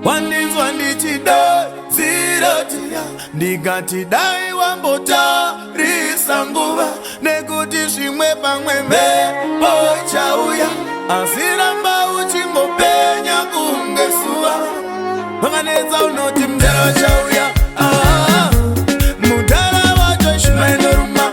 Wandinzwa ndichida zirotiya ndikati dai wambotarisa nguva nekuti zvimwe pamwe mhepo ichauya asi ramba uchingopenya kunge suva vakanetsa unoti mudara chauya mudara wacho shima inoruma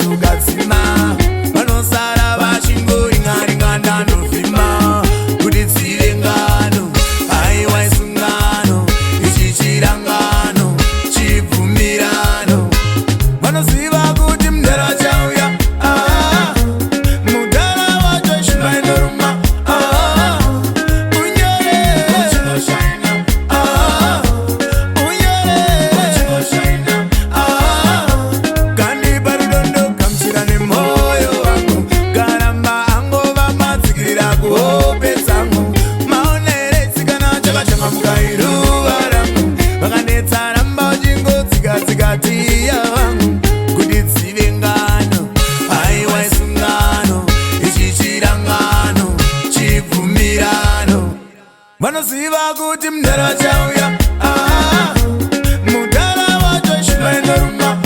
Zugazima vanosara vachingoringaringana novhima kuti dzive ngano aiwa isungano ichi chirangano chibvumirano vanoziva kuti mudara chauya mudara wacho shima inoruma vanoziva kuti mudara chauya mudara wacho shima inoruma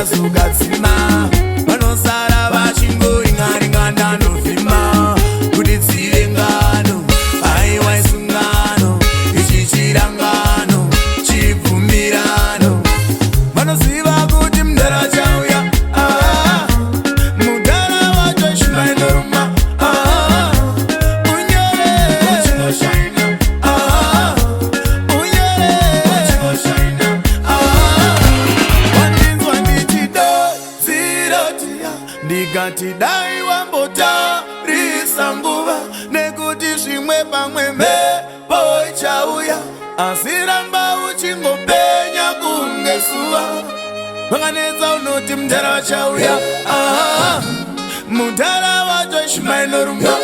Zugazima vanosara vachingoringaringana novhima kuti dzive ngano aiwa isungano ichi chirangano chibvumirano vanoziva kuti mudara chauya mudara wacho shima inoruma ndikati dai wambotarisa nguva nekuti zvimwe pamwe mhepo ichauya asi ramba uchingopenya kunge suva vakanetsa unoti mudara chauya mudara wacho shima inoruma